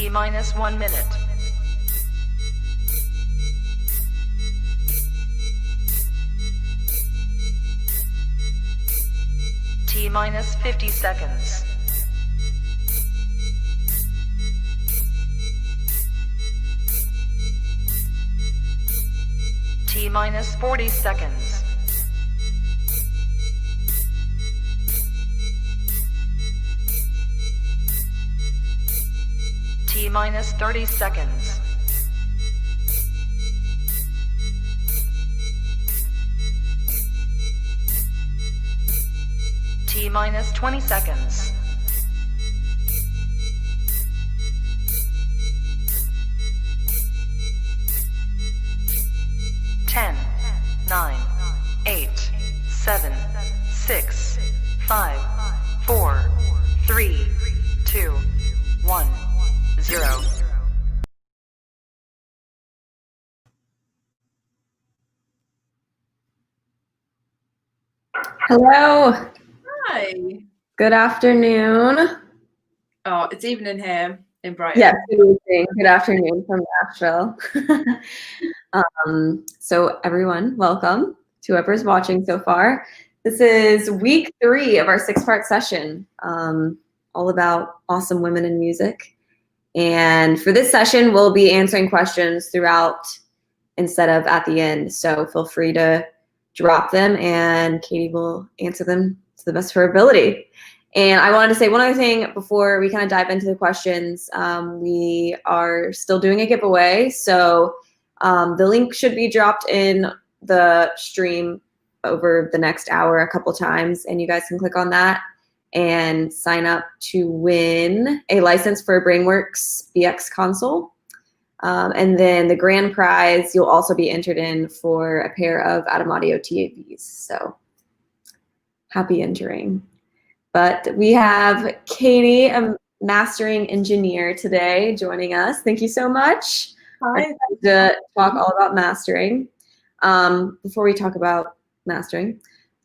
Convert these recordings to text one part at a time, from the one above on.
T minus 1 minute. T minus 50 seconds. T minus 40 seconds. T minus 30 seconds. T minus 20 seconds. Ten, 9, 8, 7, 6, 5, 4, 3, 2, 1, 0. Hello. Hi. Good afternoon. Oh, it's evening here in Brighton. Yes, good evening. Good afternoon from Nashville. So everyone, welcome to whoever's watching so far. This is week 3 of our 6-part session, all about awesome women in music. And for this session, we'll be answering questions throughout instead of at the end. So feel free to drop them and Katie will answer them to the best of her ability. And I wanted to say one other thing before we kind of dive into the questions. We are still doing a giveaway. So the link should be dropped in the stream over the next hour a couple times. And you guys can click on that and sign up to win a license for a BrainWorks BX console. And then the grand prize, you'll also be entered in for a pair of Atom Audio TAVs. So happy entering. But we have Katie, a mastering engineer today, joining us. Thank you so much. Hi. To talk all about mastering. Before we talk about mastering,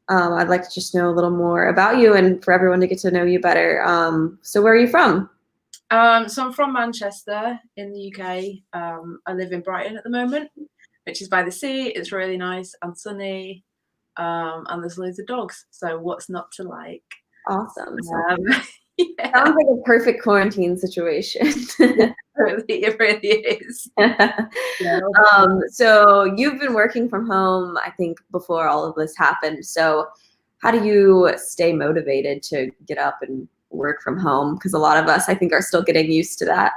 I'd like to just know a little more about you and for everyone to get to know you better. So where are you from? So I'm from Manchester in the UK. I live in Brighton at the moment, which is by the sea. It's really nice and sunny, and there's loads of dogs. So what's not to like? Awesome. Yeah. Sounds like a perfect quarantine situation. It really is. Yeah. So you've been working from home, I think, before all of this happened. So how do you stay motivated to get up and work from home? Because a lot of us, I think, are still getting used to that.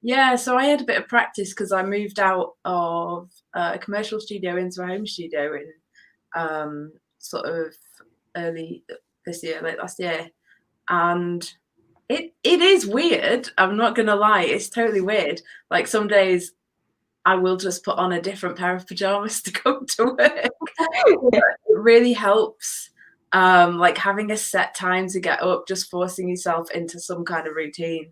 Yeah, so I had a bit of practice because I moved out of a commercial studio into a home studio in sort of early this year, late last year. And it is weird. I'm not going to lie. It's totally weird. Like some days I will just put on a different pair of pajamas to go to work. It really helps. Like having a set time to get up, just forcing yourself into some kind of routine.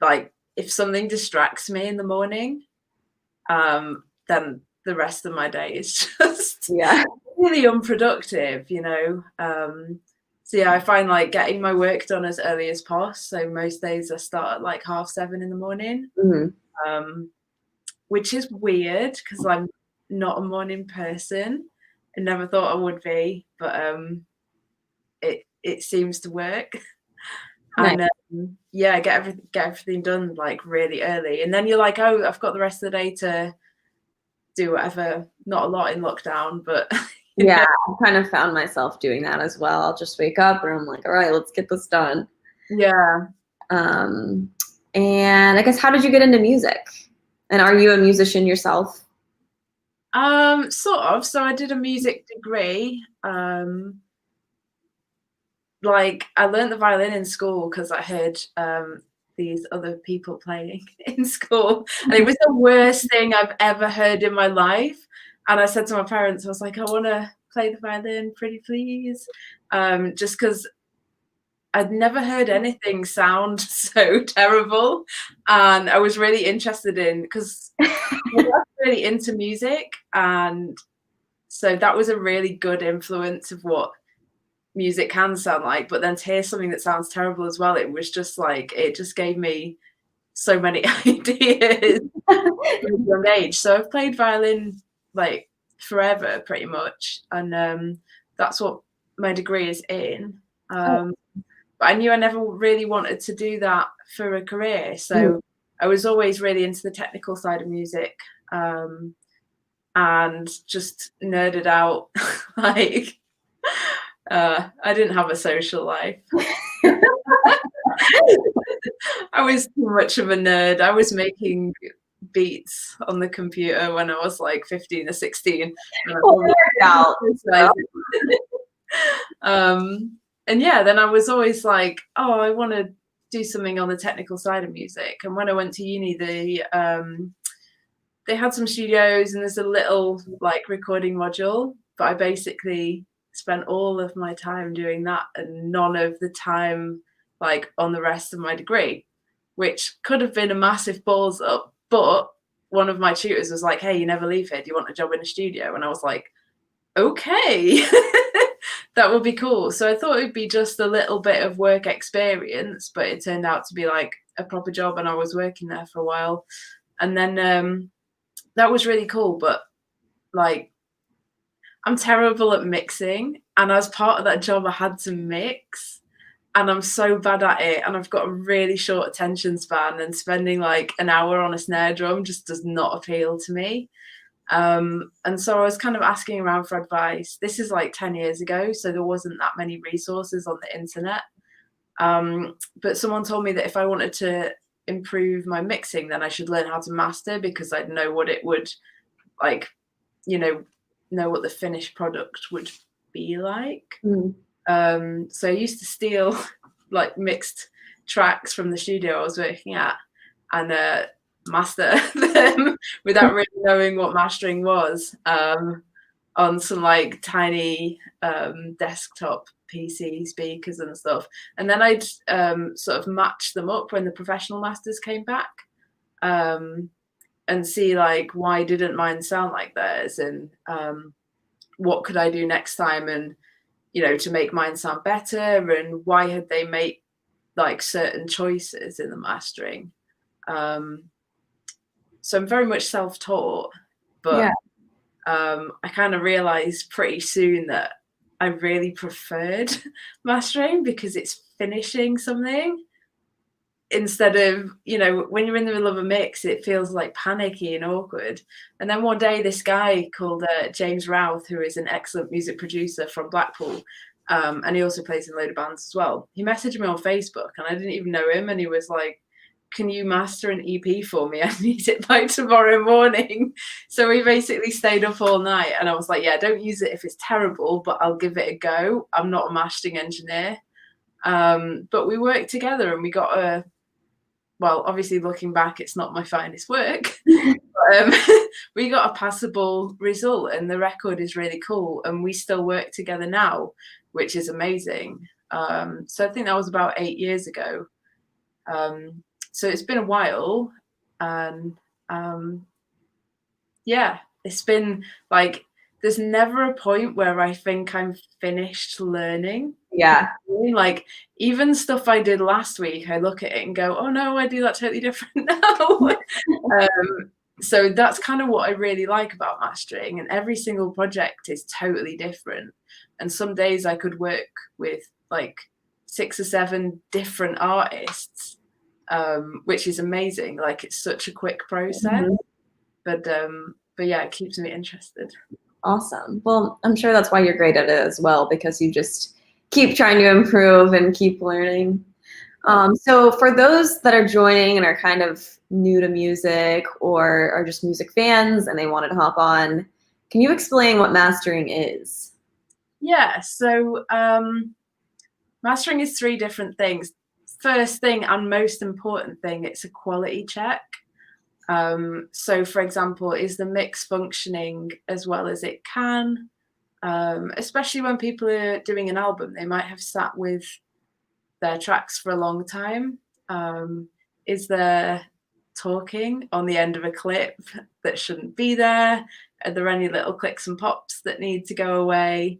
Like if something distracts me in the morning, then the rest of my day is just really unproductive, you know. So yeah, I find like getting my work done as early as possible. So most days I start at like 7:30 in the morning, which is weird because I'm not a morning person. I never thought I would be, but it seems to work. Nice. And yeah, get everything done like really early, and then you're like, oh, I've got the rest of the day to do whatever. Not a lot in lockdown, but yeah, I kind of found myself doing that as well. I'll just wake up and I'm like, all right, let's get this done. Yeah. And I guess, how did you get into music? And are you a musician yourself? Sort of. So I did a music degree. Like I learned the violin in school because I heard these other people playing in school, and it was the worst thing I've ever heard in my life. And I said to my parents, I was like, I want to play the violin, pretty please, just because I'd never heard anything sound so terrible, and I was really interested in because I was really into music, and so that was a really good influence of what music can sound like, but then to hear something that sounds terrible as well, it was just like, it just gave me so many ideas from a young age. So I've played violin like forever pretty much, and that's what my degree is in. But I knew I never really wanted to do that for a career, so I was always really into the technical side of music, and just nerded out. Like I didn't have a social life. I was too much of a nerd. I was making beats on the computer when I was like 15 or 16. And yeah, then I was always like, oh, I want to do something on the technical side of music. And when I went to uni, they had some studios and there's a little like recording module, but I basically spent all of my time doing that and none of the time like on the rest of my degree, which could have been a massive balls up. But one of my tutors was like, hey, you never leave here, do you want a job in a studio? And I was like, okay. That would be cool. So I thought it'd be just a little bit of work experience, but it turned out to be like a proper job, and I was working there for a while. And then that was really cool, but like I'm terrible at mixing, and as part of that job I had to mix, and I'm so bad at it, and I've got a really short attention span, and spending like an hour on a snare drum just does not appeal to me. And so I was kind of asking around for advice. This is like 10 years ago, so there wasn't that many resources on the internet. But someone told me that if I wanted to improve my mixing, then I should learn how to master, because I'd know what it would like, know what the finished product would be like. So I used to steal like mixed tracks from the studio I was working at and master them without really knowing what mastering was, on some like tiny desktop PC speakers and stuff. And then I'd sort of match them up when the professional masters came back, and see like why didn't mine sound like theirs, and what could I do next time, and to make mine sound better, and why had they made like certain choices in the mastering. So I'm very much self-taught, but I kind of realized pretty soon that I really preferred mastering because it's finishing something instead of, when you're in the middle of a mix, it feels like panicky and awkward. And then one day, this guy called James Routh, who is an excellent music producer from Blackpool, and he also plays in a load of bands as well. He messaged me on Facebook, and I didn't even know him, and he was like, can you master an EP for me? I need it by tomorrow morning. So we basically stayed up all night, and I was like, yeah, don't use it if it's terrible, but I'll give it a go. I'm not a mastering engineer. But we worked together, and we got well, obviously looking back, it's not my finest work. But, we got a passable result, and the record is really cool, and we still work together now, which is amazing. So I think that was about 8 years ago. So it's been a while, and yeah, it's been like, there's never a point where I think I'm finished learning. Yeah. Like even stuff I did last week, I look at it and go, oh no, I do that totally different now. So that's kind of what I really like about mastering, and every single project is totally different. And some days I could work with like 6 or 7 different artists, which is amazing. Like it's such a quick process, but yeah, it keeps me interested. Awesome. Well, I'm sure that's why you're great at it as well, because you just keep trying to improve and keep learning. So for those that are joining and are kind of new to music or are just music fans and they wanted to hop on, can you explain what mastering is? Yeah. So mastering is 3 different things. First thing and most important thing, it's a quality check. So for example, is the mix functioning as well as it can? Especially when people are doing an album, they might have sat with their tracks for a long time. Is there talking on the end of a clip that shouldn't be there? Are there any little clicks and pops that need to go away?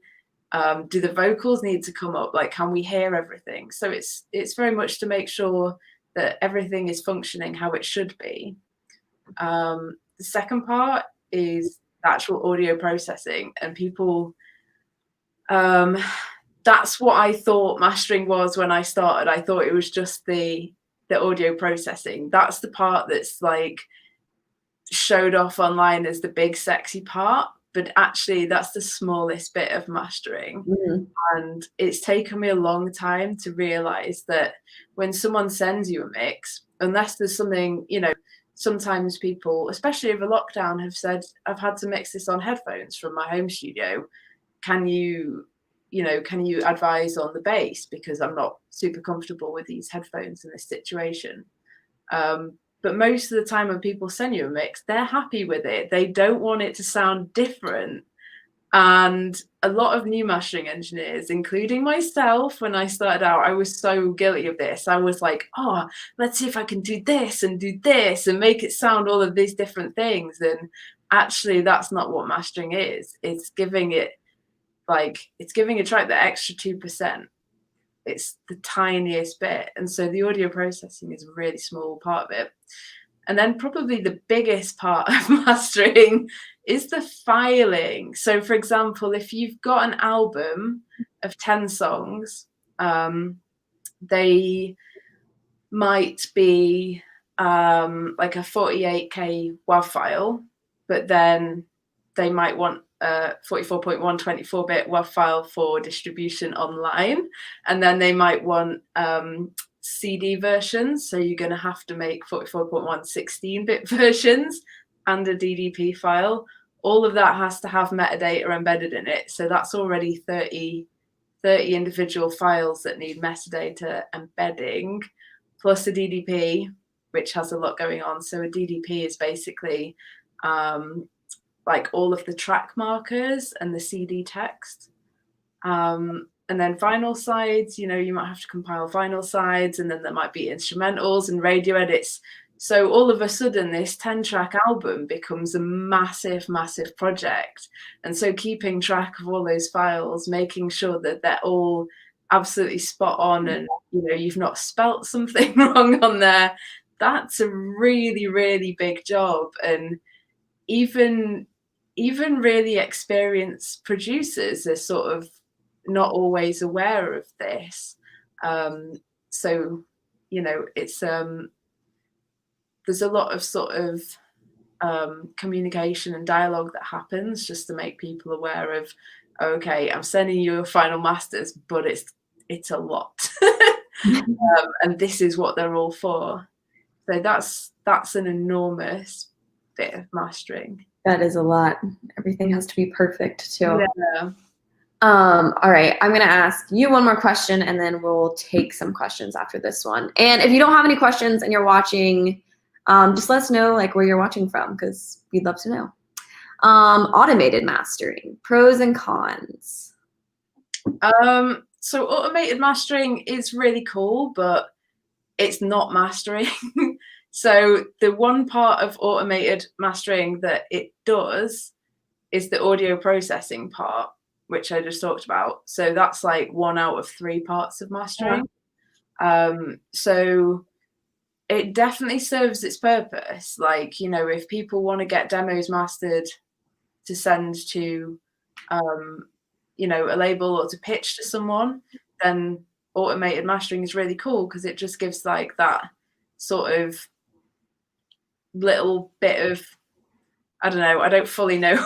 Do the vocals need to come up? Like, can we hear everything? So it's very much to make sure that everything is functioning how it should be. The second part is the actual audio processing, and people, that's what I thought mastering was when I started. I thought it was just the audio processing. That's the part that's like showed off online as the big sexy part, but actually that's the smallest bit of mastering. Mhm. And it's taken me a long time to realize that when someone sends you a mix, unless there's something, sometimes people, especially over lockdown, have said, I've had to mix this on headphones from my home studio. Can you advise on the bass? Because I'm not super comfortable with these headphones in this situation. But most of the time when people send you a mix, they're happy with it. They don't want it to sound different. And a lot of new mastering engineers, including myself, when I started out, I was so guilty of this. I was like, oh, let's see if I can do this and make it sound all of these different things. And actually, that's not what mastering is. It's giving a track the extra 2%. It's the tiniest bit. And so the audio processing is a really small part of it. And then probably the biggest part of mastering is the filing. So for example, if you've got an album of 10 songs, they might be like a 48K WAV file, but then they might want a 44.1 24-bit WAV file for distribution online. And then they might want CD versions. So you're going to have to make 44.1 16-bit versions and a DDP file. All of that has to have metadata embedded in it. So that's already 30 individual files that need metadata embedding, plus a DDP, which has a lot going on. So a DDP is basically like all of the track markers and the CD text. And then vinyl sides, you might have to compile vinyl sides, and then there might be instrumentals and radio edits. So all of a sudden, this 10-track album becomes a massive, massive project. And so keeping track of all those files, making sure that they're all absolutely spot on, and you've not spelt something wrong on there, that's a really, really big job. And even really experienced producers are sort of not always aware of this. So it's there's a lot of sort of communication and dialogue that happens just to make people aware of, okay, I'm sending you your final masters, but it's a lot. And this is what they're all for. So that's an enormous bit of mastering. That is a lot. Everything has to be perfect too. Yeah. All right, I'm gonna ask you one more question, and then we'll take some questions after this one. And if you don't have any questions and you're watching, just let us know like where you're watching from, because we'd love to know. Automated mastering, pros and cons. So automated mastering is really cool, but it's not mastering. So the one part of automated mastering that it does is the audio processing part, which I just talked about. So that's like 1 out of 3 parts of mastering. So it definitely serves its purpose. Like, if people want to get demos mastered to send to, a label or to pitch to someone, then automated mastering is really cool, because it just gives like that sort of little bit of, I don't know, I don't fully know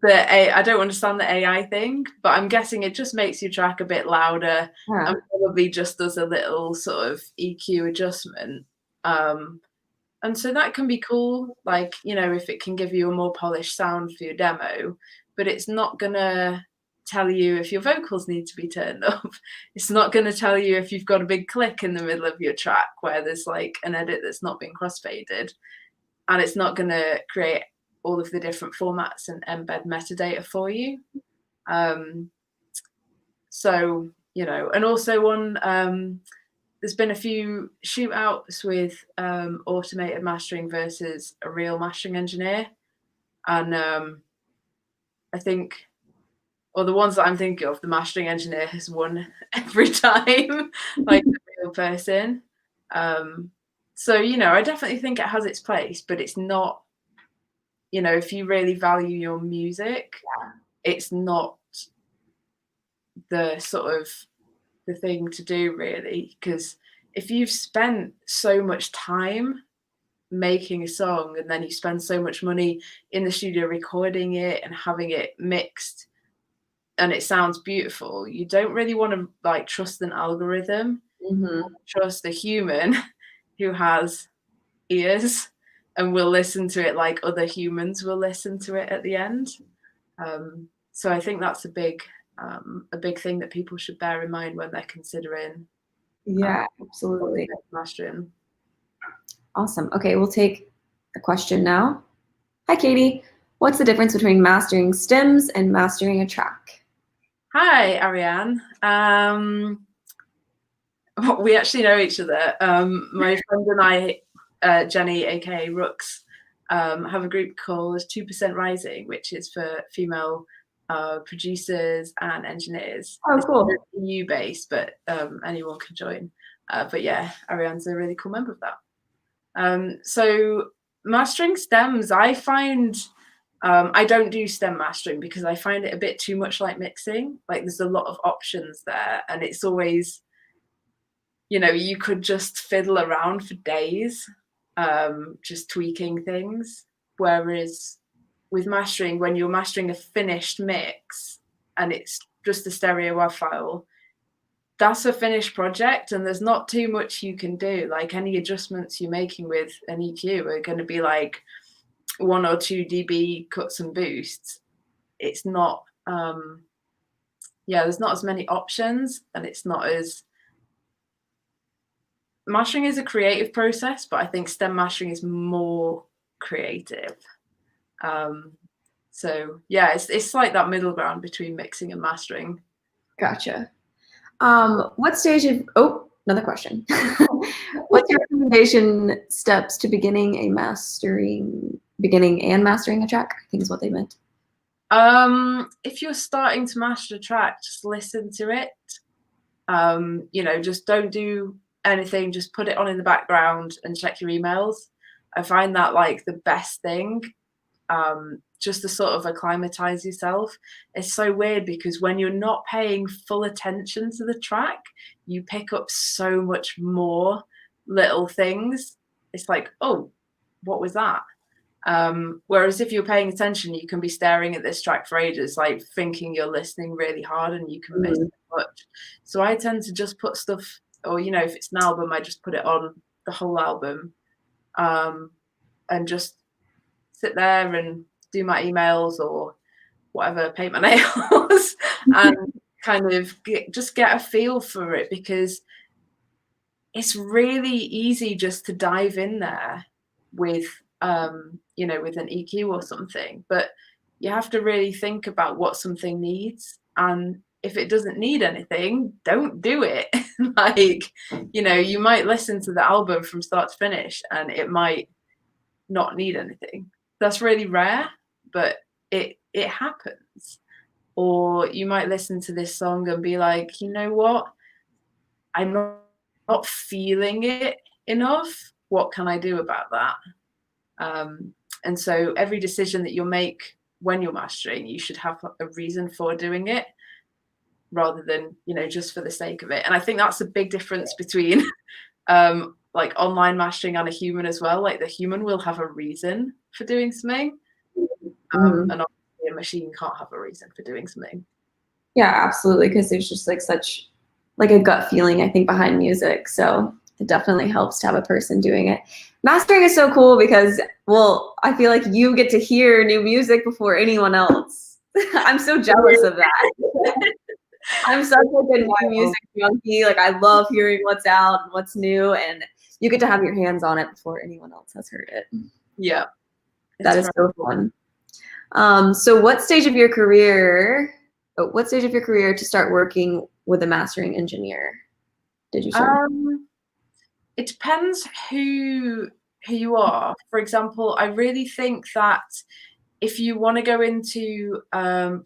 I don't understand the AI thing, but I'm guessing it just makes your track a bit louder, and probably just does a little sort of EQ adjustment. And so that can be cool, like, if it can give you a more polished sound for your demo, but it's not gonna tell you if your vocals need to be turned up. It's not going to tell you if you've got a big click in the middle of your track where there's like an edit that's not been crossfaded, and it's not going to create all of the different formats and embed metadata for you. So, and also there's been a few shootouts with automated mastering versus a real mastering engineer. And I think or the ones that I'm thinking of, the mastering engineer has won every time, like the real person. So, you know, I definitely think it has its place, but it's not, you know, if you really value your music, it's not the sort of the thing to do, really, because if you've spent so much time making a song and then you spend so much money in the studio recording it and having it mixed and it sounds beautiful, you don't really want to like trust an algorithm. Trust a human who has ears and will listen to it like other humans will listen to it at the end. So I think that's a big thing that people should bear in mind when they're considering absolutely. mastering. Awesome. Okay, we'll take a question now. Hi, Katie. What's the difference between mastering stems and mastering a track? Hi, Ariane. We actually know each other. My friend and I, Jenny, aka Rooks, have a group called 2% Rising, which is for female producers and engineers. Oh, cool. It's EU based, but anyone can join. But yeah, Ariane's a really cool member of that. So mastering stems, I find I don't do stem mastering because I find it a bit too much like mixing. Like there's a lot of options there, and it's always, you know, you could just fiddle around for days, just tweaking things. Whereas with mastering, when you're mastering a finished mix and it's just a stereo WAV file, that's a finished project and there's not too much you can do. Like any adjustments you're making with an EQ are going to be like 1 or 2 dB cuts and boosts. It's not, there's not as many options, and it's not as, mastering is a creative process, but I think stem mastering is more creative. So yeah, it's like that middle ground between mixing and mastering. Gotcha. What stage of, another question. What's your recommendation steps to beginning and mastering a track? I think is what they meant. If you're starting to master a track, just listen to it. You know, just don't do anything, just put it on in the background and check your emails. I find that like the best thing, just to sort of acclimatize yourself. It's so weird because when you're not paying full attention to the track, you pick up so much more little things. It's like, oh, what was that? Whereas if you're paying attention, you can be staring at this track for ages, like thinking you're listening really hard and you can miss so much. So I tend to just put stuff, or, you know, if it's an album, I just put it on the whole album, and just sit there and do my emails or whatever, paint my nails, and kind of just get a feel for it, because it's really easy just to dive in there with, you know, with an EQ or something, but you have to really think about what something needs. And if it doesn't need anything, don't do it. Like, you know, you might listen to the album from start to finish and it might not need anything. That's really rare, but it happens. Or you might listen to this song and be like, you know what, I'm not feeling it enough. What can I do about that? And so every decision that you'll make when you're mastering, you should have a reason for doing it, rather than, you know, just for the sake of it. And I think that's a big difference between like online mastering and a human as well. Like the human will have a reason for doing something, and obviously a machine can't have a reason for doing something. Yeah, absolutely, because there's just like such like a gut feeling, I think, behind music. So it definitely helps to have a person doing it. Mastering is so cool because, well, I feel like you get to hear new music before anyone else. I'm so jealous of that. I'm such like a new music junkie. Like I love hearing what's out and what's new, and you get to have your hands on it before anyone else has heard it. Yeah, that is so fun. So what stage of your career to start working with a mastering engineer did you start? It depends who you are. For example, I really think that if you want to go into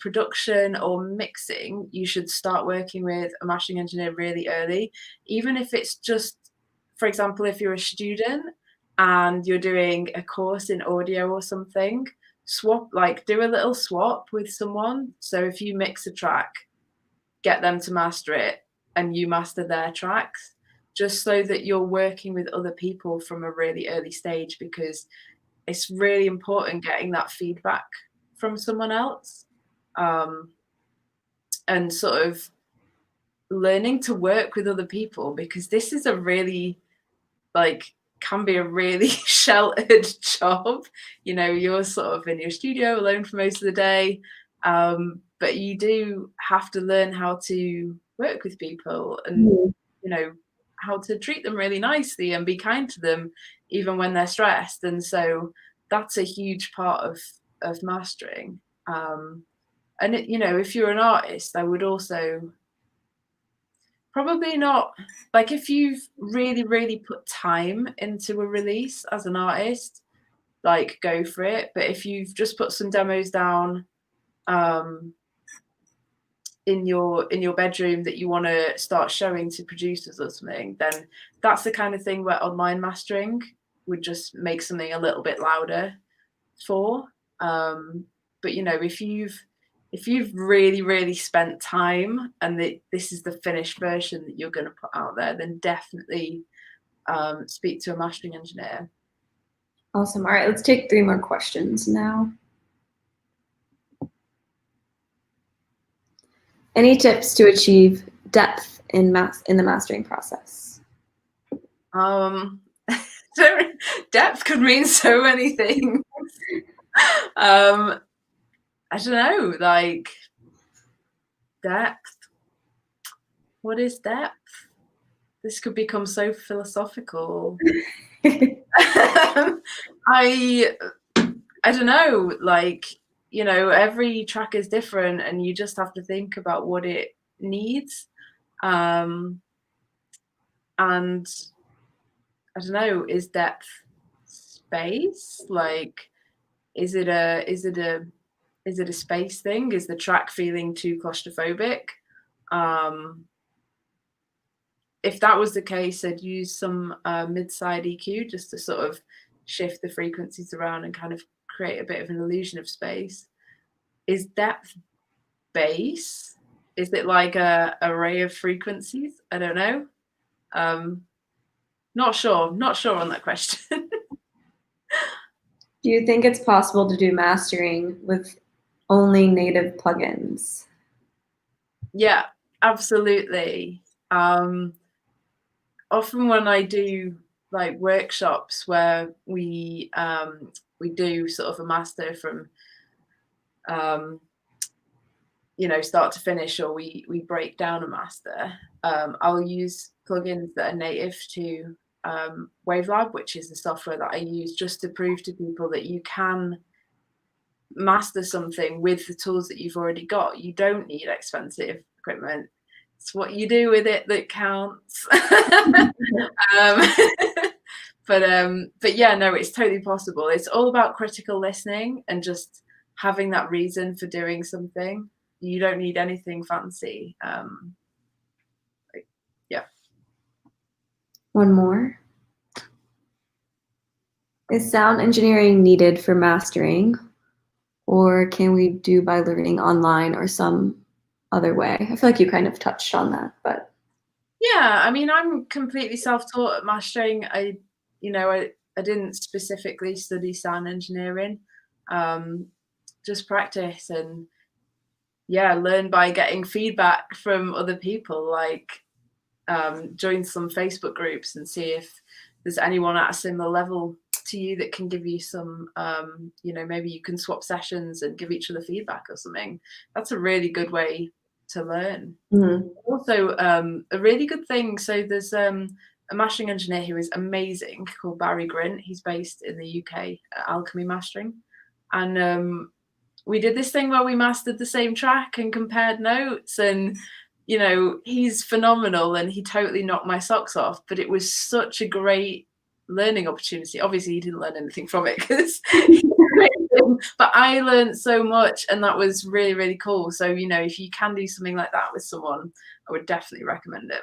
production or mixing, you should start working with a mastering engineer really early, even if it's just, for example, if you're a student and you're doing a course in audio or something, do a little swap with someone. So if you mix a track, get them to master it and you master their tracks, just so that you're working with other people from a really early stage, because it's really important getting that feedback from someone else, and sort of learning to work with other people, because this is a really, can be a really sheltered job. You're sort of in your studio alone for most of the day, but you do have to learn how to work with people and how to treat them really nicely and be kind to them even when they're stressed. And so that's a huge part of mastering. And if you're an artist, I would also probably not, if you've really, really put time into a release as an artist, go for it. But if you've just put some demos down in your bedroom that you want to start showing to producers or something, then that's the kind of thing where online mastering would just make something a little bit louder for. But if you've really, really spent time and this is the finished version that you're going to put out there, then definitely speak to a mastering engineer. Awesome. All right, let's take 3 more questions now. Any tips to achieve depth in the mastering process? Depth could mean so many things. I don't know, depth. What is depth? This could become so philosophical. I don't know, every track is different and you just have to think about what it needs. And I don't know, is depth space? Is it a space thing? Is the track feeling too claustrophobic? If that was the case, I'd use some mid-side EQ just to sort of shift the frequencies around and kind of create a bit of an illusion of space. Is depth bass? Is it like a array of frequencies? I don't know. Not sure on that question. Do you think it's possible to do mastering with only native plugins? Yeah, absolutely. Often when I do workshops where we do sort of a master from start to finish, or we break down a master, I'll use plugins that are native to Wavelab, which is the software that I use just to prove to people that you can master something with the tools that you've already got. You don't need expensive equipment. It's what you do with it that counts. But yeah, no, it's totally possible. It's all about critical listening and just having that reason for doing something. You don't need anything fancy. Yeah. One more. Is sound engineering needed for mastering, or can we do by learning online or some other way? I feel like you kind of touched on that, but. Yeah, I mean, I'm completely self-taught at mastering. I didn't specifically study sound engineering, just practice and learn by getting feedback from other people, join some Facebook groups and see if there's anyone at a similar level to you that can give you some, maybe you can swap sessions and give each other feedback or something. That's a really good way to learn. Mm-hmm. Also, a really good thing. So there's a mastering engineer who is amazing called Barry Grint. He's based in the UK at Alchemy Mastering. And we did this thing where we mastered the same track and compared notes, and he's phenomenal and he totally knocked my socks off, but it was such a great learning opportunity. Obviously, he didn't learn anything from it, but I learned so much, and that was really, really cool. So, you know, if you can do something like that with someone, I would definitely recommend it.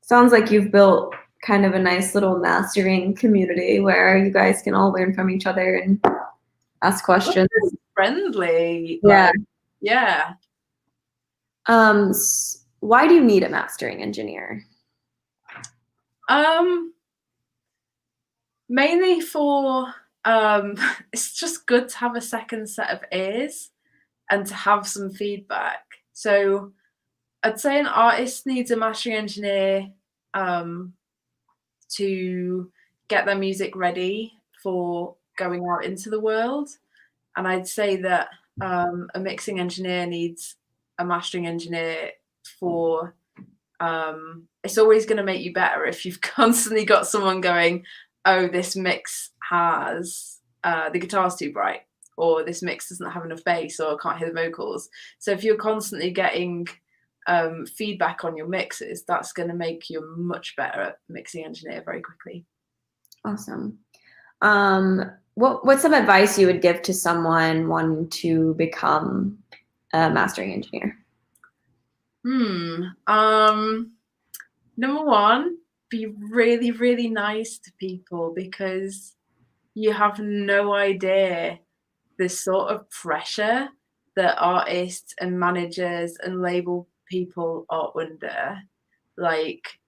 Sounds like you've built kind of a nice little mastering community where you guys can all learn from each other and ask questions. Friendly. Yeah. Like, yeah. Why do you need a mastering engineer? Mainly for it's just good to have a second set of ears and to have some feedback. So I'd say an artist needs a mastering engineer to get their music ready for going out into the world. And I'd say that a mixing engineer needs a mastering engineer for it's always going to make you better if you've constantly got someone going, oh, this mix has the guitar's too bright, or this mix doesn't have enough bass, or I can't hear the vocals. So if you're constantly getting feedback on your mixes, that's going to make you a much better mixing engineer very quickly. Awesome. What's some advice you would give to someone wanting to become a mastering engineer? Number one, be really, really nice to people, because you have no idea the sort of pressure that artists and managers and label people are under. Like,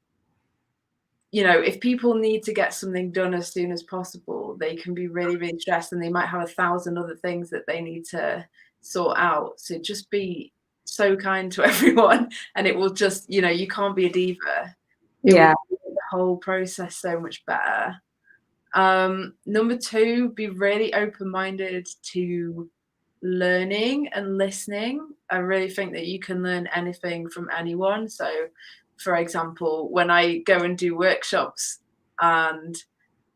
you know, if people need to get something done as soon as possible, they can be really, really stressed, and they might have 1,000 other things that they need to sort out. So just be so kind to everyone, and it will just, you know, you can't be a diva. Yeah. The whole process so much better. Number two, be really open-minded to learning and listening. I really think that you can learn anything from anyone. So, for example, when I go and do workshops and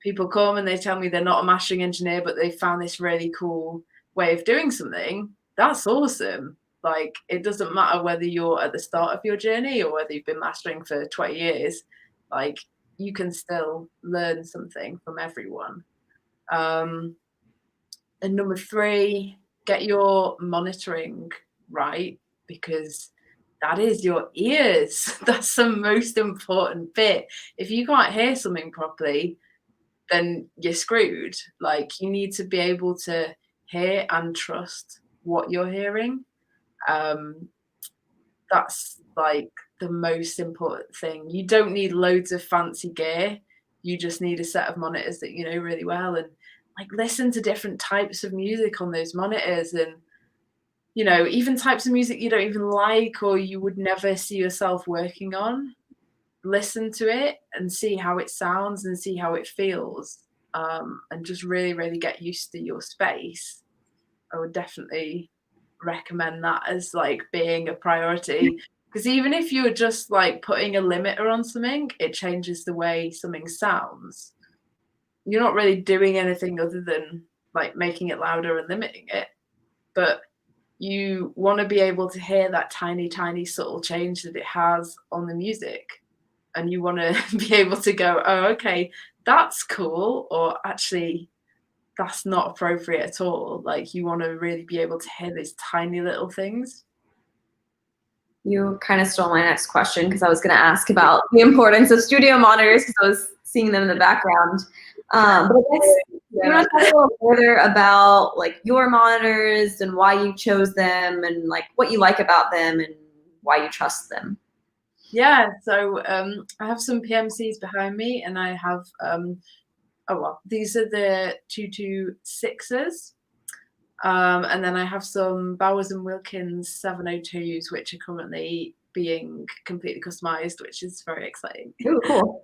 people come and they tell me they're not a mastering engineer, but they found this really cool way of doing something, that's awesome. Like, it doesn't matter whether you're at the start of your journey or whether you've been mastering for 20 years, like, you can still learn something from everyone. And number three, get your monitoring right, because that is your ears. That's the most important bit. If you can't hear something properly, then you're screwed. Like, you need to be able to hear and trust what you're hearing. That's like the most important thing. You don't need loads of fancy gear. You just need a set of monitors that you know really well, and like listen to different types of music on those monitors, and you know, even types of music you don't even like or you would never see yourself working on. Listen to it and see how it sounds and see how it feels, and just really, really get used to your space. I would definitely recommend that as like being a priority, because even if you're just like putting a limiter on something, it changes the way something sounds. You're not really doing anything other than like making it louder and limiting it, but you want to be able to hear that tiny, tiny subtle change that it has on the music, and you want to be able to go, oh, okay, that's cool, or actually that's not appropriate at all. Like, you want to really be able to hear these tiny little things. You kind of stole my next question, because I was going to ask about the importance of studio monitors, because I was seeing them in the background. But I guess you want to talk a little further about like your monitors and why you chose them, and like what you like about them and why you trust them. Yeah, so I have some PMCs behind me, and I have these are the 226s. And then I have some Bowers and Wilkins 702s, which are currently being completely customized, which is very exciting. Ooh, cool.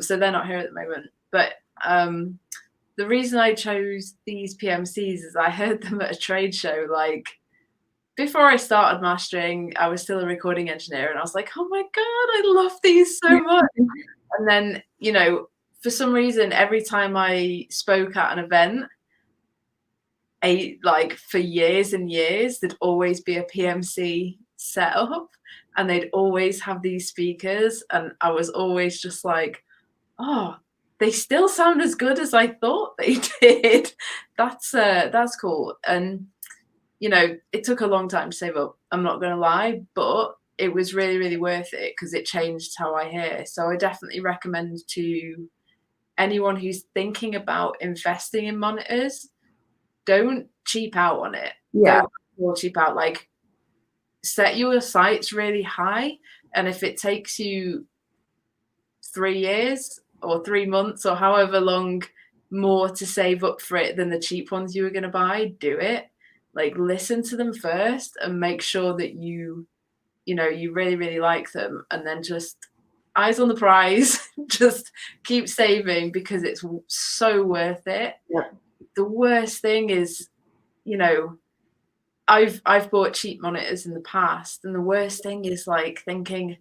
So they're not here at the moment. But the reason I chose these PMCs is I heard them at a trade show. Like, before I started mastering, I was still a recording engineer, and I was like, oh my God, I love these so much. And then, you know, for some reason, every time I spoke at an event, like for years and years, there'd always be a PMC set up, and they'd always have these speakers, and I was always just like, oh, they still sound as good as I thought they did. That's cool. And you know, it took a long time to save up, I'm not gonna lie, but it was really, really worth it because it changed how I hear. So I definitely recommend to anyone who's thinking about investing in monitors, don't cheap out on it. Yeah. Don't cheap out. Like, set your sights really high, and if it takes you 3 years or 3 months or however long more to save up for it than the cheap ones you were going to buy, do it. Like, listen to them first and make sure that you know, you really, really like them, and then just eyes on the prize, just keep saving because it's so worth it. Yep. The worst thing is, you know, I've bought cheap monitors in the past, and the worst thing is like thinking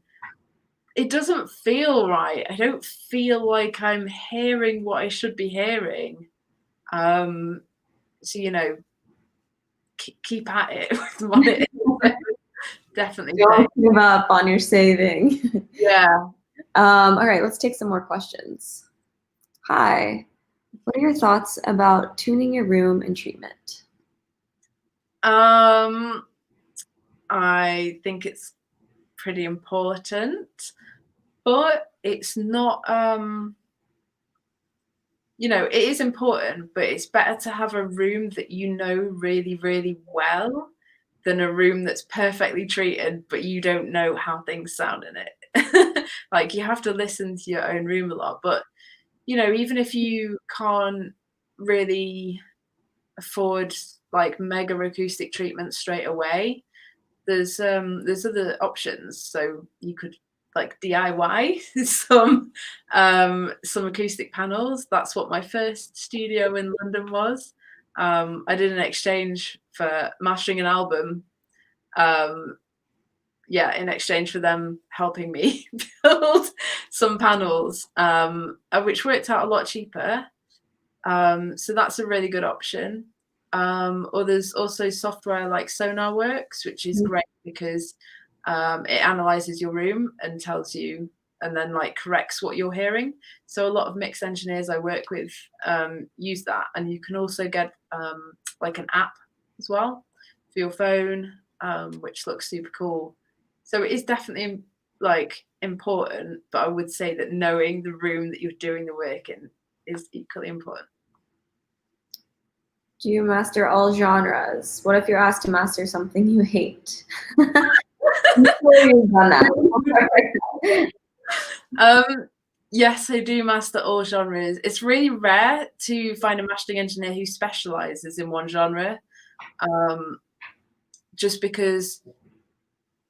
it doesn't feel right. I don't feel like I'm hearing what I should be hearing. So you know, keep at it with monitors. Definitely. Don't give up on your saving. Yeah. All right, let's take some more questions. Hi, what are your thoughts about tuning your room and treatment? I think it's pretty important, but it's not, you know, it is important, but it's better to have a room that you know really, really well than a room that's perfectly treated, but you don't know how things sound in it. Like, you have to listen to your own room a lot, but you know, even if you can't really afford like mega acoustic treatment straight away, there's other options. So you could like DIY some acoustic panels. That's what my first studio in London was. I did an exchange for mastering an album. Yeah, in exchange for them helping me build some panels, which worked out a lot cheaper. So that's a really good option. Or there's also software like SonarWorks, which is great because it analyzes your room and tells you, and then like corrects what you're hearing. So a lot of mix engineers I work with use that, and you can also get like an app as well for your phone, which looks super cool. So it is definitely like important, but I would say that knowing the room that you're doing the work in is equally important. Do you master all genres? What if you're asked to master something you hate? I'm sure you've done that. Yes, I do master all genres. It's really rare to find a mastering engineer who specializes in one genre, just because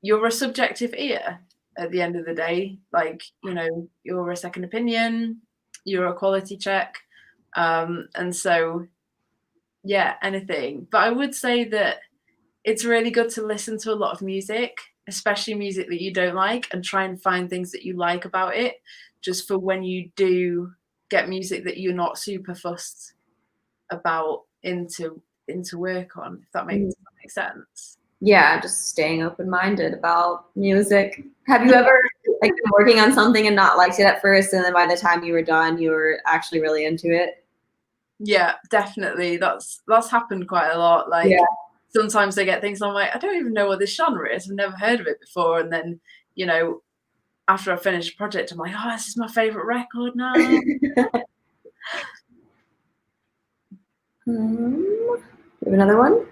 you're a subjective ear at the end of the day. Like, you know, you're a second opinion, you're a quality check. And so, yeah, anything. But I would say that it's really good to listen to a lot of music, especially music that you don't like, and try and find things that you like about it, just for when you do get music that you're not super fussed about into work on, if that makes sense. Yeah, just staying open-minded about music. Have you ever like been working on something and not liked it at first, and then by the time you were done, you were actually really into it? Yeah, definitely. That's happened quite a lot. Like, Yeah. sometimes I get things and I'm like, I don't even know what this genre is. I've never heard of it before. And then, you know, after I finish a project, I'm like, oh, this is my favorite record now. We have another one.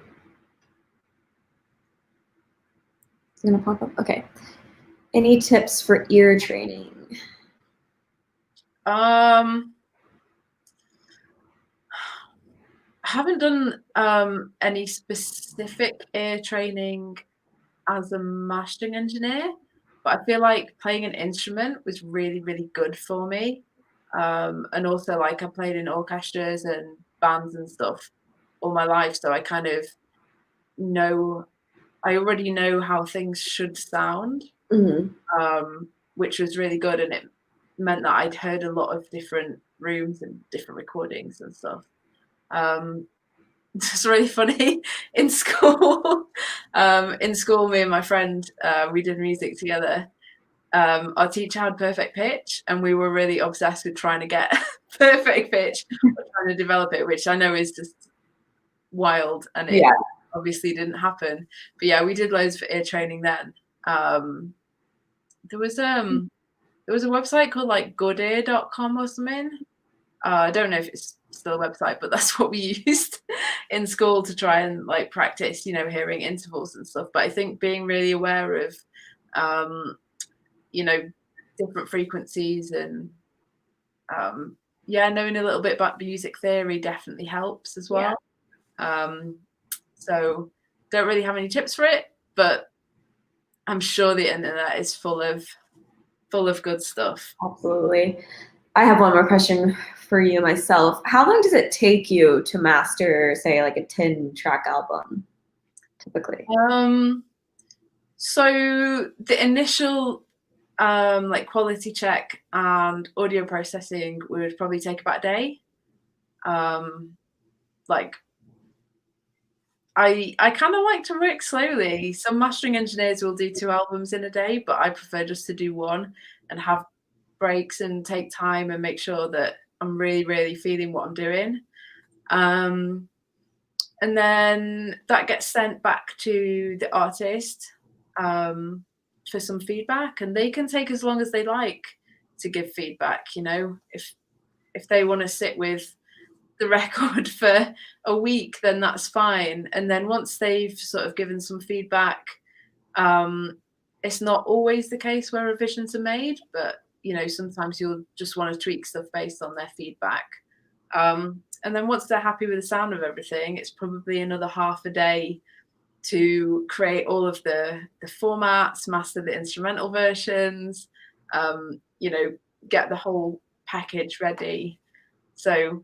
It's gonna pop up. Okay. Any tips for ear training? I haven't done any specific ear training as a mastering engineer, but I feel like playing an instrument was really, really good for me. And also, like, I played in orchestras and bands and stuff all my life, so I kind of know, I already know how things should sound, which was really good, and it meant that I'd heard a lot of different rooms and different recordings and stuff. It's really funny in school. In school, me and my friend, we did music together, our teacher had perfect pitch, and we were really obsessed with trying to get perfect pitch, or trying to develop it, which I know is just wild, and it obviously didn't happen. But yeah, we did loads of ear training then. There was a website called like goodear.com or something. I don't know if it's still a website, but that's what we used in school to try and like practice, hearing intervals and stuff. But I think being really aware of, different frequencies and, knowing a little bit about music theory definitely helps as well. So don't really have any tips for it, but I'm sure the internet is full of good stuff. Absolutely. I have one more question for you myself. How long does it take you to master, say, like a 10-track album, typically? So the initial like quality check and audio processing would probably take about a day. Like I kind of like to work slowly. Some mastering engineers will do 2 albums in a day, but I prefer just to do one and have breaks and take time and make sure that I'm really, really feeling what I'm doing. And then that gets sent back to the artist for some feedback, and they can take as long as they like to give feedback. If they want to sit with the record for a week, then that's fine. And then once they've sort of given some feedback, it's not always the case where revisions are made, but sometimes you'll just want to tweak stuff based on their feedback. And then once they're happy with the sound of everything, it's probably another half a day to create all of the formats, master the instrumental versions, get the whole package ready. So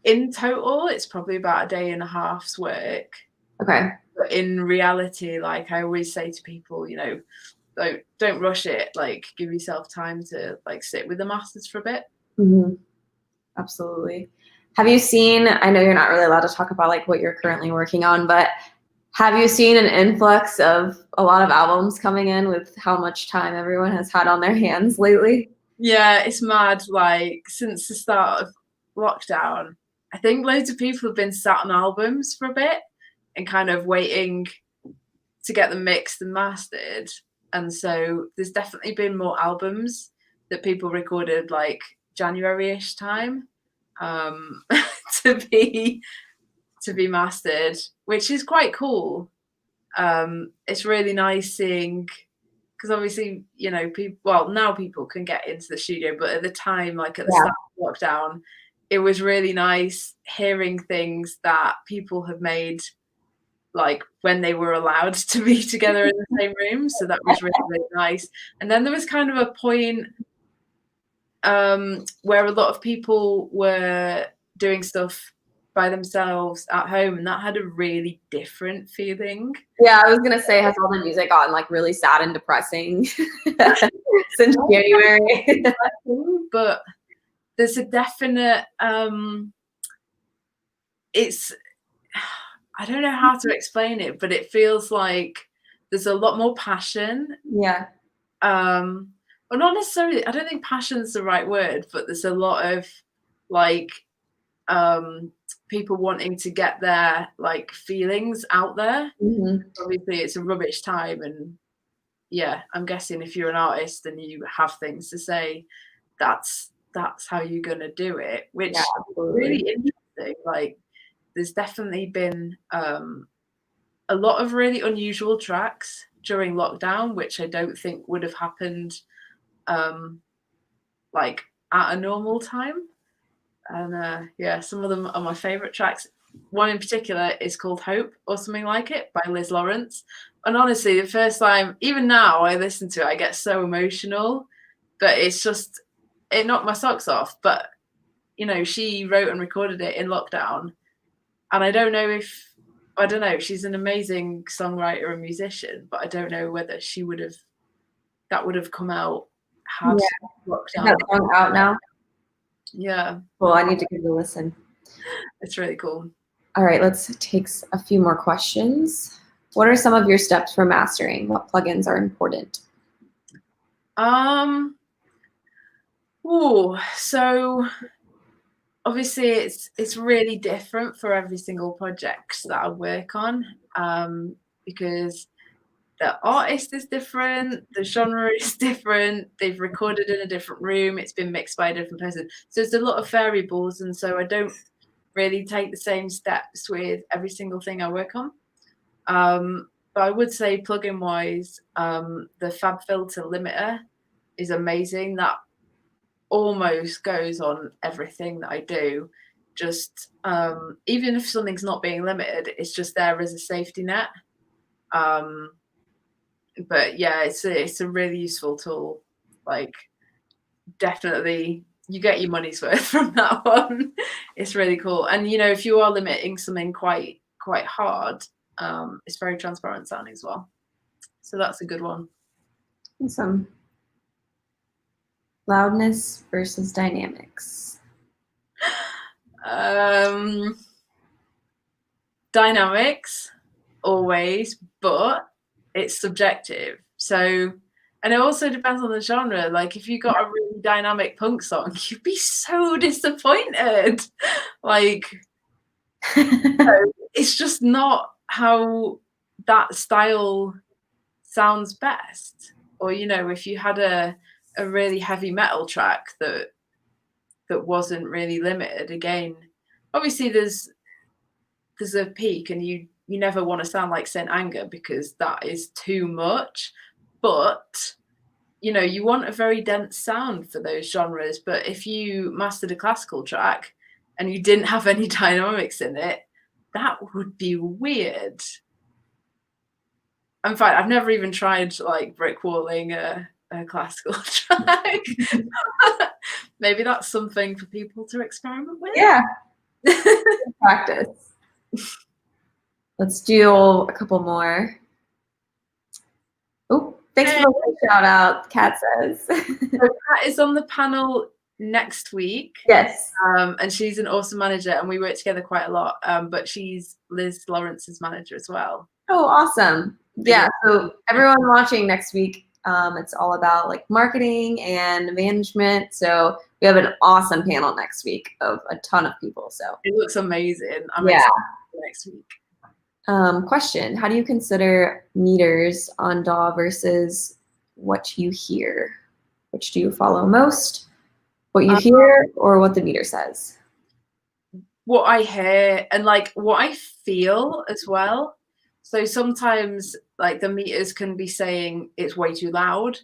in total, it's probably about a day and a half's work. Okay. But in reality, like I always say to people, don't rush it. Like give yourself time to like sit with the masters for a bit. Mm-hmm. Absolutely. Have you seen, I know you're not really allowed to talk about like what you're currently working on, but have you seen an influx of a lot of albums coming in with how much time everyone has had on their hands lately? Yeah, it's mad. Like since the start of lockdown, I think loads of people have been sat on albums for a bit and kind of waiting to get them mixed and mastered. And so there's definitely been more albums that people recorded like January-ish time to be mastered, which is quite cool. It's really nice seeing, because obviously, now people can get into the studio, but at the time, like at the start of lockdown, it was really nice hearing things that people have made like when they were allowed to be together in the same room. So that was really, really nice. And then there was kind of a point where a lot of people were doing stuff by themselves at home, and that had a really different feeling. Yeah, I was gonna say, has all the music gotten like really sad and depressing since January? But there's a definite it's, I don't know how to explain it, but it feels like there's a lot more passion. Yeah. Well, not necessarily, I don't think passion's the right word, but there's a lot of like people wanting to get their like feelings out there. Mm-hmm. Obviously it's a rubbish time, and yeah, I'm guessing if you're an artist and you have things to say, that's how you're gonna do it, which is really interesting. Like there's definitely been a lot of really unusual tracks during lockdown, which I don't think would have happened like at a normal time. And some of them are my favorite tracks. One in particular is called Hope or something like it by Liz Lawrence. And honestly, the first time, even now I listen to it, I get so emotional, but it's just, it knocked my socks off. But, she wrote and recorded it in lockdown. And I don't know, she's an amazing songwriter and musician, but I don't know whether that would have come out had lockdown. Is that song out now? Yeah. Well, I need to give it a listen. It's really cool. All right, let's take a few more questions. What are some of your steps for mastering? What plugins are important? So obviously it's really different for every single project that I work on, because the artist is different, the genre is different, they've recorded in a different room, it's been mixed by a different person. So there's a lot of variables, and so I don't really take the same steps with every single thing I work on. But I would say plugin wise, the Fab Filter limiter is amazing. That almost goes on everything that I do. Just even if something's not being limited, it's just there as a safety net. But yeah, it's a really useful tool. Like, definitely you get your money's worth from that one. It's really cool. And if you are limiting something quite hard, it's very transparent sounding as well. So that's a good one. Awesome. Loudness versus dynamics. Dynamics always, but it's subjective. So, and it also depends on the genre. Like, if you got a really dynamic punk song, you'd be so disappointed. Like, it's just not how that style sounds best. Or if you had a really heavy metal track that wasn't really limited, again, obviously there's a peak, and you never want to sound like Saint Anger because that is too much. But you want a very dense sound for those genres. But if you mastered a classical track and you didn't have any dynamics in it, that would be weird. In fact, I've never even tried like brick walling a classical track. Maybe that's something for people to experiment with. Yeah. Practice. Let's do a couple more. Oh, thanks for the shout out, Kat says. So Kat is on the panel next week. Yes. And she's an awesome manager, and we work together quite a lot. But she's Liz Lawrence's manager as well. Oh, awesome. Yeah, so everyone watching next week, it's all about like marketing and management. So we have an awesome panel next week of a ton of people. So it looks amazing. I'm excited for next week. Question: how do you consider meters on DAW versus what you hear? Which do you follow most? What you hear or what the meter says? What I hear and like what I feel as well. So sometimes like the meters can be saying it's way too loud,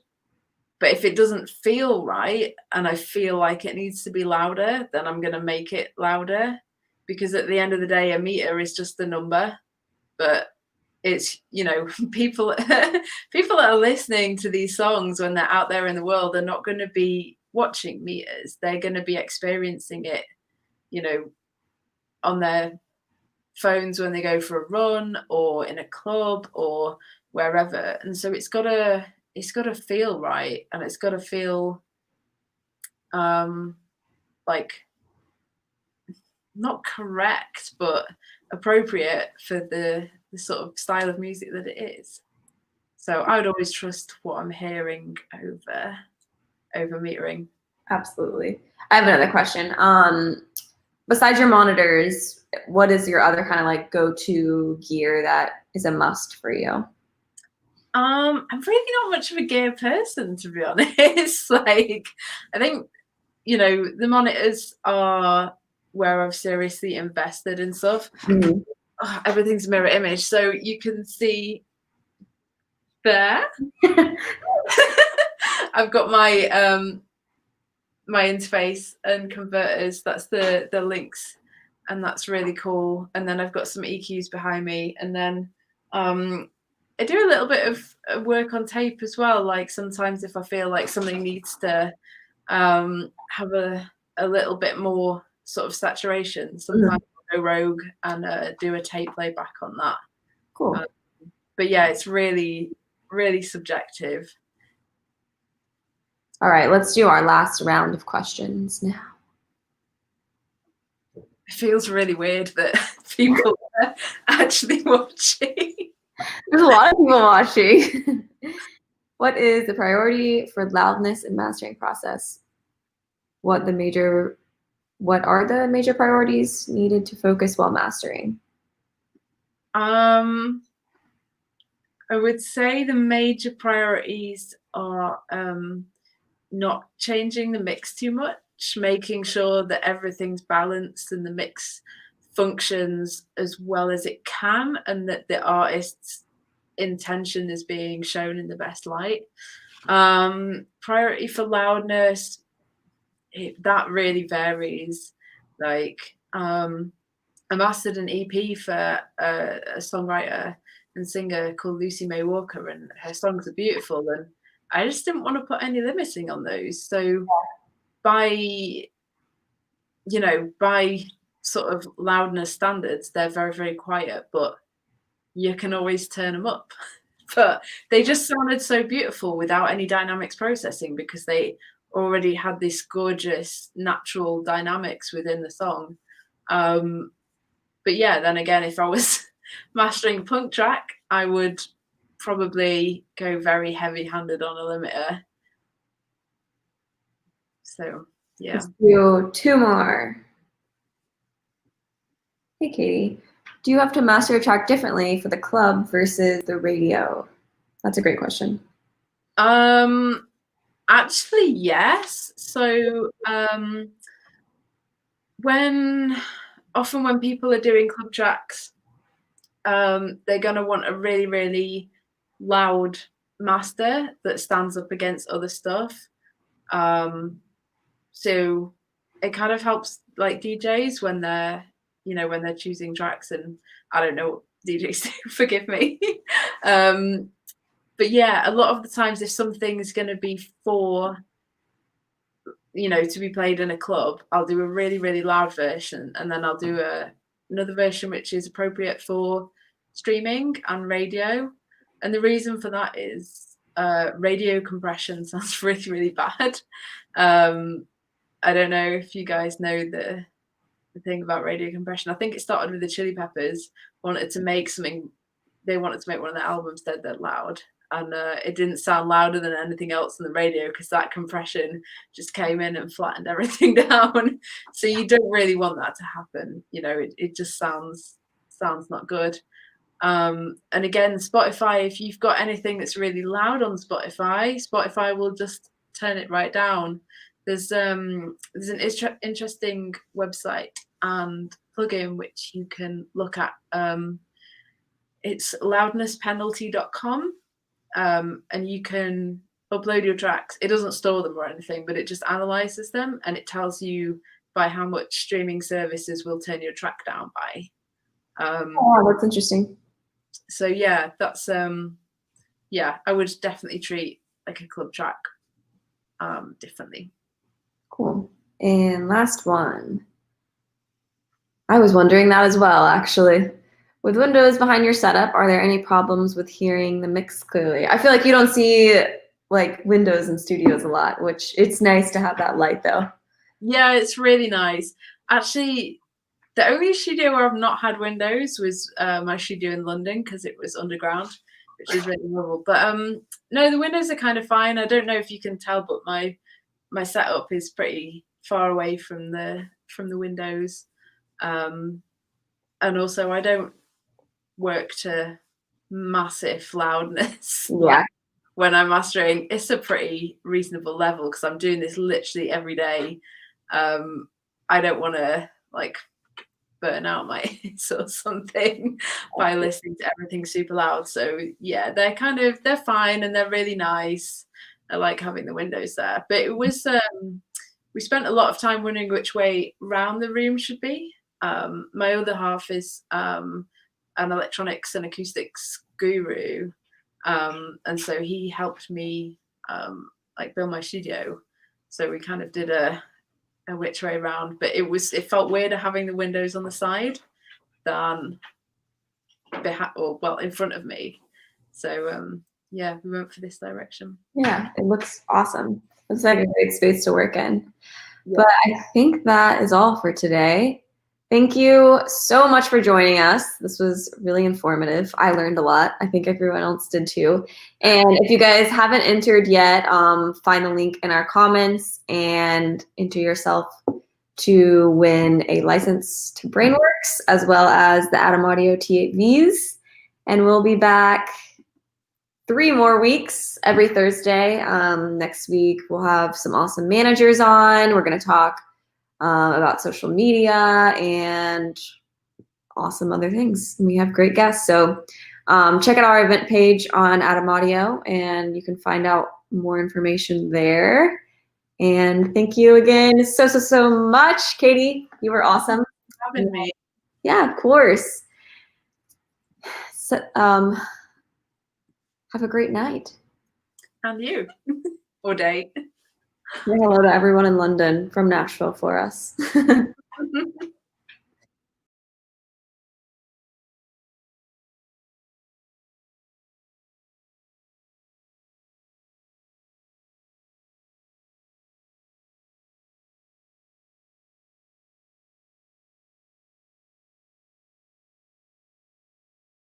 but if it doesn't feel right and I feel like it needs to be louder, then I'm going to make it louder, because at the end of the day, a meter is just a number. But it's, people that are listening to these songs when they're out there in the world, they're not going to be watching meters. They're going to be experiencing it, on their phones when they go for a run or in a club or wherever. And so it's got to feel right, and it's got to feel like not correct, but appropriate for the sort of style of music that it is. So I would always trust what I'm hearing over metering. Absolutely. I have another question. Besides your monitors, what is your other kind of like go-to gear that is a must for you? I'm really not much of a gear person, to be honest. Like, I think, the monitors are where I've seriously invested in stuff. Mm-hmm. Everything's mirror image, so you can see there. I've got my my interface and converters. That's the links, and that's really cool. And then I've got some EQs behind me, and then I do a little bit of work on tape as well. Like sometimes if I feel like something needs to have a little bit more sort of saturation, sometimes I'll go rogue and do a tape playback on that. Cool. But yeah, it's really, really subjective. All right, let's do our last round of questions now. It feels really weird that people are actually watching. There's a lot of people watching. What is the priority for loudness in mastering process? What are the major priorities needed to focus while mastering? I would say the major priorities are not changing the mix too much, making sure that everything's balanced and the mix functions as well as it can, and that the artist's intention is being shown in the best light. Priority for loudness, that really varies. Like, I mastered an EP for a songwriter and singer called Lucy May Walker, and her songs are beautiful, and I just didn't want to put any limiting on those. So by sort of loudness standards, they're very, very quiet, but you can always turn them up. But they just sounded so beautiful without any dynamics processing, because they already had this gorgeous natural dynamics within the song. But yeah, then again, if I was mastering a punk track, I would probably go very heavy-handed on a limiter. So yeah. Let's do 2 more. Hey, Katie. Do you have to master a track differently for the club versus the radio? That's a great question. Actually, yes. So often when people are doing club tracks, they're going to want a really, really loud master that stands up against other stuff. So it kind of helps like DJs when they're choosing tracks, and I don't know what DJs do, forgive me. But yeah, a lot of the times if something's going to be for, to be played in a club, I'll do a really, really loud version, and then I'll do another version which is appropriate for streaming and radio. And the reason for that is radio compression sounds really, really bad. I don't know if you guys know the thing about radio compression. I think it started with the Chili Peppers. They wanted to make one of their albums dead loud, and it didn't sound louder than anything else on the radio because that compression just came in and flattened everything down. So you don't really want that to happen. It just sounds not good. And again, Spotify, if you've got anything that's really loud on Spotify will just turn it right down. There's an interesting website and plugin which you can look at. It's loudnesspenalty.com, and you can upload your tracks. It doesn't store them or anything, but it just analyzes them, and it tells you by how much streaming services will turn your track down by. Oh, that's interesting. So yeah, that's I would definitely treat like a club track differently. Cool. And last one. I was wondering that as well, actually. With windows behind your setup, are there any problems with hearing the mix clearly? I feel like you don't see like windows in studios a lot, which it's nice to have that light though. Yeah, it's really nice. Actually, the only studio where I've not had windows was my studio in London, because it was underground, which is really horrible. But no, the windows are kind of fine. I don't know if you can tell, but my setup is pretty far away from the windows, and also I don't work to massive loudness. Yeah. When I'm mastering, it's a pretty reasonable level because I'm doing this literally every day. I don't want to like burn out my ears or something by listening to everything super loud. So yeah, they're fine and they're really nice. I like having the windows there, but it was we spent a lot of time wondering which way round the room should be. My other half is an electronics and acoustics guru, and so he helped me like build my studio. So we kind of did a which way round, but it felt weirder having the windows on the side than in front of me. So yeah, we went for this direction. Yeah, it looks awesome. It's like a great space to work in. Yeah. But I think that is all for today. Thank you so much for joining us. This was really informative. I learned a lot. I think everyone else did too. And if you guys haven't entered yet, find the link in our comments and enter yourself to win a license to Brainworks as well as the Atom Audio T8Vs. And we'll be back 3 more weeks every Thursday. Next week, we'll have some awesome managers on. We're going to talk about social media and awesome other things. We have great guests. So check out our event page on Atom Audio and you can find out more information there. And thank you again so much, Katie. You were awesome. Having me. Yeah, of course. So, have a great night. And you. Or day. Say hello to everyone in London from Nashville for us.